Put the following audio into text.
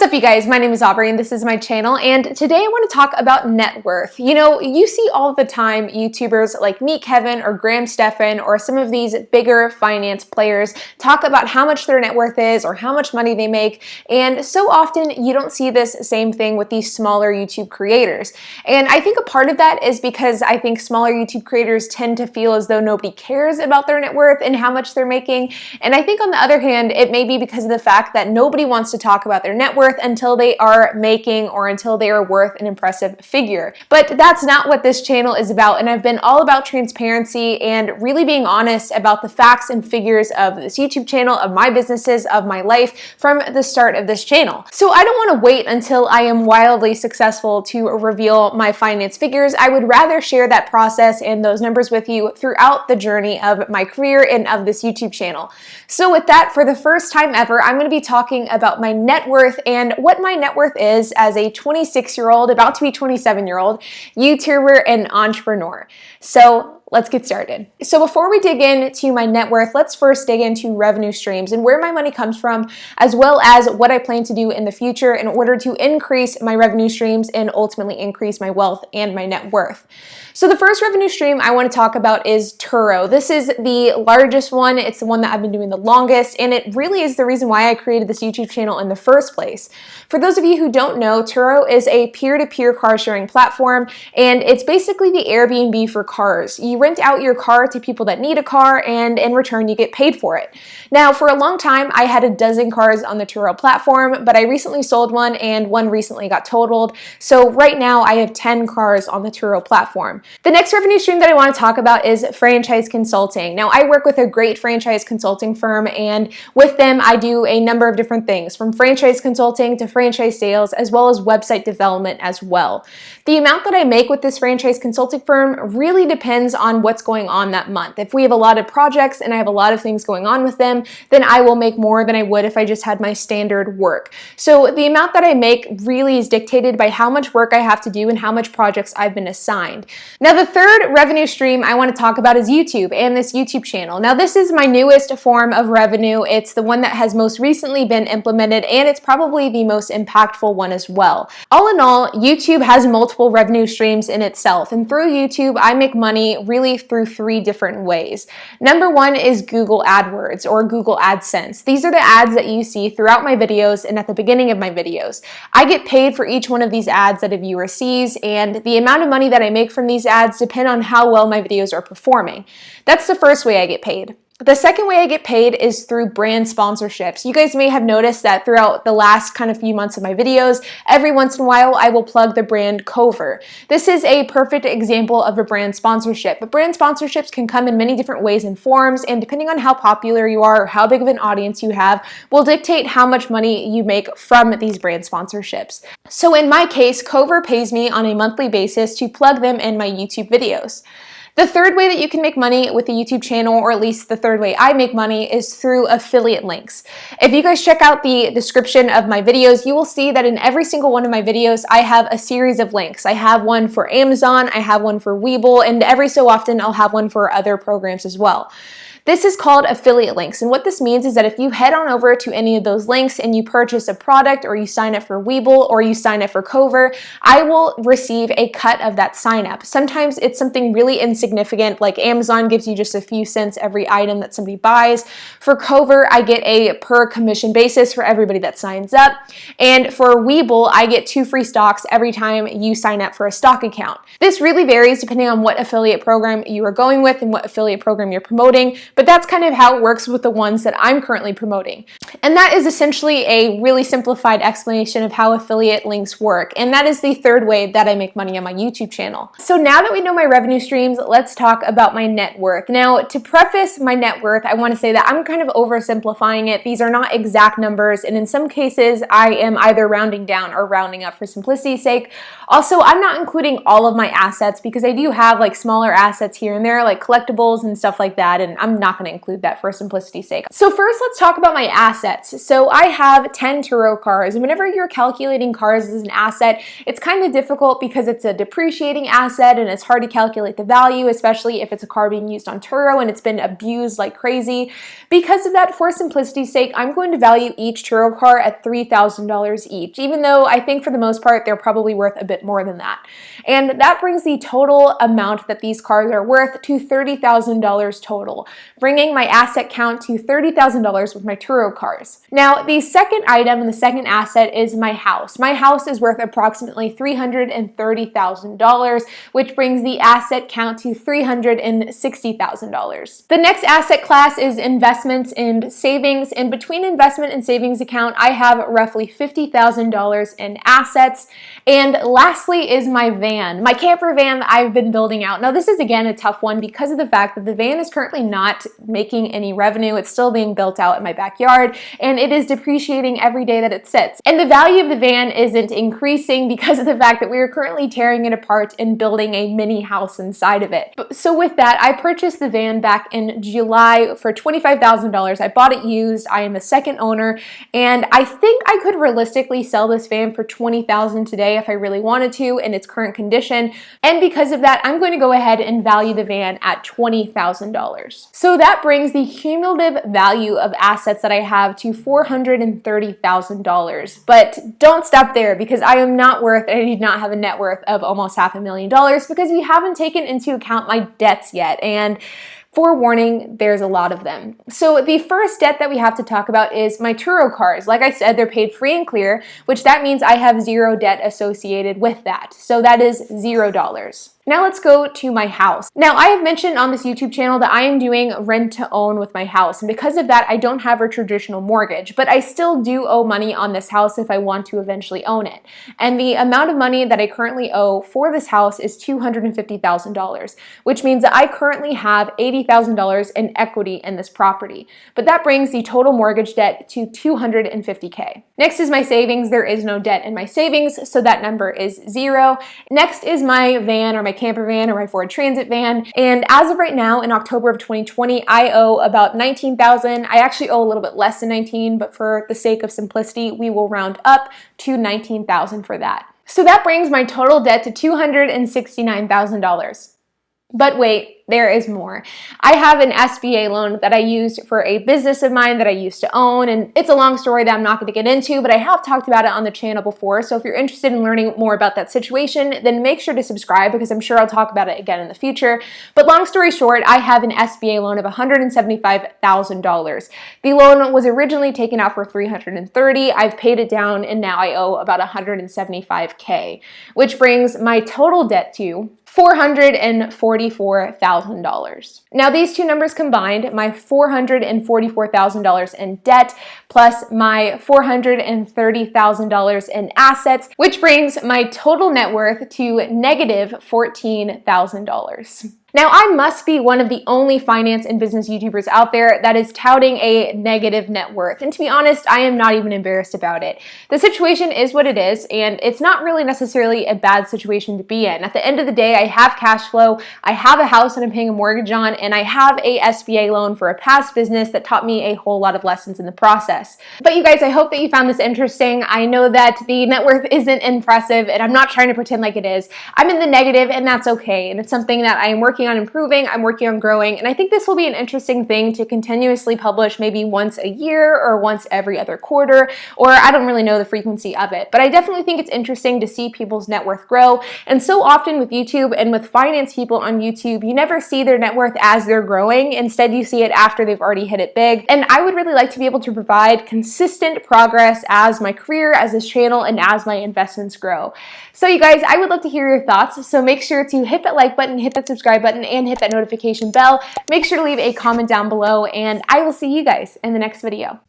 up, you guys? My name is Aubrey and this is my channel, and today I want to talk about net worth. You know, you see all the time YouTubers like Meet Kevin or Graham Stephan or some of these bigger finance players talk about how much their net worth is or how much money they make, and so often you don't see this same thing with these smaller YouTube creators. And I think a part of that is because I think smaller YouTube creators tend to feel as though nobody cares about their net worth and how much they're making. And I think on the other hand, it may be because of the fact that nobody wants to talk about their net worth until they are making or until they are worth an impressive figure. But that's not what this channel is about, and I've been all about transparency and really being honest about the facts and figures of this YouTube channel, of my businesses, of my life from the start of this channel. So I don't want to wait until I am wildly successful to reveal my finance figures. I would rather share that process and those numbers with you throughout the journey of my career and of this YouTube channel. So with that, for the first time ever, I'm going to be talking about my net worth and what my net worth is as a 26-year-old, about to be 27-year-old YouTuber and entrepreneur. So let's get started. So before we dig into my net worth, let's first dig into revenue streams and where my money comes from, as well as what I plan to do in the future in order to increase my revenue streams and ultimately increase my wealth and my net worth. So the first revenue stream I want to talk about is Turo. This is the largest one. It's the one that I've been doing the longest, and it really is the reason why I created this YouTube channel in the first place. For those of you who don't know, Turo is a peer-to-peer car sharing platform, and it's basically the Airbnb for cars. You rent out your car to people that need a car, and in return you get paid for it. Now, for a long time I had a dozen cars on the Turo platform, but I recently sold one and one recently got totaled. So right now I have 10 cars on the Turo platform. The next revenue stream that I want to talk about is franchise consulting. Now, I work with a great franchise consulting firm, and with them I do a number of different things, from franchise consulting to franchise sales, as well as website development as well. The amount that I make with this franchise consulting firm really depends on what's going on that month. If we have a lot of projects and I have a lot of things going on with them, then I will make more than I would if I just had my standard work. So the amount that I make really is dictated by how much work I have to do and how much projects I've been assigned. Now, the third revenue stream I want to talk about is YouTube and this YouTube channel. Now, this is my newest form of revenue. It's the one that has most recently been implemented, and it's probably the most impactful one as well. All in all, YouTube has multiple revenue streams in itself, and through YouTube, I make money really through three different ways. Number one is Google AdWords or Google AdSense. These are the ads that you see throughout my videos and at the beginning of my videos. I get paid for each one of these ads that a viewer sees, and the amount of money that I make from these ads depend on how well my videos are performing. That's the first way I get paid. The second way I get paid is through brand sponsorships. You guys may have noticed that throughout the last kind of few months of my videos, every once in a while I will plug the brand Cover. This is a perfect example of a brand sponsorship, but brand sponsorships can come in many different ways and forms, and depending on how popular you are or how big of an audience you have will dictate how much money you make from these brand sponsorships. So in my case, Cover pays me on a monthly basis to plug them in my YouTube videos. The third way that you can make money with the YouTube channel, or at least the third way I make money, is through affiliate links. If you guys check out the description of my videos, you will see that in every single one of my videos, I have a series of links. I have one for Amazon, I have one for Webull, and every so often I'll have one for other programs as well. This is called affiliate links, and what this means is that if you head on over to any of those links and you purchase a product, or you sign up for Webull, or you sign up for Cover, I will receive a cut of that sign up. Sometimes it's something really insignificant, like Amazon gives you just a few cents every item that somebody buys. For Cover, I get a per commission basis for everybody that signs up, and for Webull, I get 2 free stocks every time you sign up for a stock account. This really varies depending on what affiliate program you are going with and what affiliate program you're promoting, but that's kind of how it works with the ones that I'm currently promoting. And that is essentially a really simplified explanation of how affiliate links work. And that is the third way that I make money on my YouTube channel. So now that we know my revenue streams, let's talk about my net worth. Now, to preface my net worth, I want to say that I'm kind of oversimplifying it. These are not exact numbers, and in some cases, I am either rounding down or rounding up for simplicity's sake. Also, I'm not including all of my assets because I do have like smaller assets here and there, like collectibles and stuff like that, and I'm not not going to include that for simplicity's sake. So first, let's talk about my assets. So I have 10 Turo cars, and whenever you're calculating cars as an asset, it's kind of difficult because it's a depreciating asset and it's hard to calculate the value, especially if it's a car being used on Turo and it's been abused like crazy. Because of that, for simplicity's sake, I'm going to value each Turo car at $3,000 each, even though I think for the most part they're probably worth a bit more than that. And that brings the total amount that these cars are worth to $30,000 total, bringing my asset count to $30,000 with my Turo cars. Now, the second item and the second asset is my house. My house is worth approximately $330,000, which brings the asset count to $360,000. The next asset class is investments and savings. And between investment and savings account, I have roughly $50,000 in assets. And lastly is my van, my camper van that I've been building out. Now, this is again a tough one because of the fact that the van is currently not making any revenue. It's still being built out in my backyard, and it is depreciating every day that it sits. And the value of the van isn't increasing because of the fact that we are currently tearing it apart and building a mini house inside of it. So with that, I purchased the van back in July for $25,000. I bought it used. I am a second owner, and I think I could realistically sell this van for $20,000 today if I really wanted to in its current condition. And because of that, I'm going to go ahead and value the van at $20,000. So that brings the cumulative value of assets that I have to $430,000. But don't stop there, because I am not worth, and I do not have a net worth of almost $500,000 because we haven't taken into account my debts yet. And forewarning, there's a lot of them. So the first debt that we have to talk about is my Turo cars. Like I said, they're paid free and clear, which that means I have zero debt associated with that. So that is $0. Now let's go to my house. Now, I have mentioned on this YouTube channel that I am doing rent to own with my house, and because of that, I don't have a traditional mortgage, but I still do owe money on this house if I want to eventually own it. And the amount of money that I currently owe for this house is $250,000, which means that I currently have $80,000 in equity in this property. But that brings the total mortgage debt to $250K. Next is my savings. There is no debt in my savings, so that number is $0. Next is my van, or my camper van, or my Ford Transit van. And as of right now, in October of 2020, I owe about $19,000. I actually owe a little bit less than 19, but for the sake of simplicity, we will round up to $19,000 for that. So that brings my total debt to $269,000. But wait, there is more. I have an SBA loan that I used for a business of mine that I used to own, and it's a long story that I'm not going to get into, but I have talked about it on the channel before. So if you're interested in learning more about that situation, then make sure to subscribe, because I'm sure I'll talk about it again in the future. But long story short, I have an SBA loan of $175,000. The loan was originally taken out for $330,000. I've paid it down, and now I owe about $175K, which brings my total debt to $444,000. Now, these two numbers combined, my $444,000 in debt plus my $430,000 in assets, which brings my total net worth to negative $14,000. Now, I must be one of the only finance and business YouTubers out there that is touting a negative net worth. And to be honest, I am not even embarrassed about it. The situation is what it is, and it's not really necessarily a bad situation to be in. At the end of the day, I have cash flow, I have a house that I'm paying a mortgage on, and I have a SBA loan for a past business that taught me a whole lot of lessons in the process. But you guys, I hope that you found this interesting. I know that the net worth isn't impressive, and I'm not trying to pretend like it is. I'm in the negative, and that's okay. And it's something that I am working on improving, I'm working on growing, and I think this will be an interesting thing to continuously publish maybe once a year or once every other quarter, or I don't really know the frequency of it, but I definitely think it's interesting to see people's net worth grow. And so often with YouTube and with finance people on YouTube, you never see their net worth as they're growing. Instead, you see it after they've already hit it big. And I would really like to be able to provide consistent progress as my career, as this channel, and as my investments grow. So you guys, I would love to hear your thoughts. So make sure to hit that like button, hit that subscribe button, and hit that notification bell. Make sure to leave a comment down below, and I will see you guys in the next video.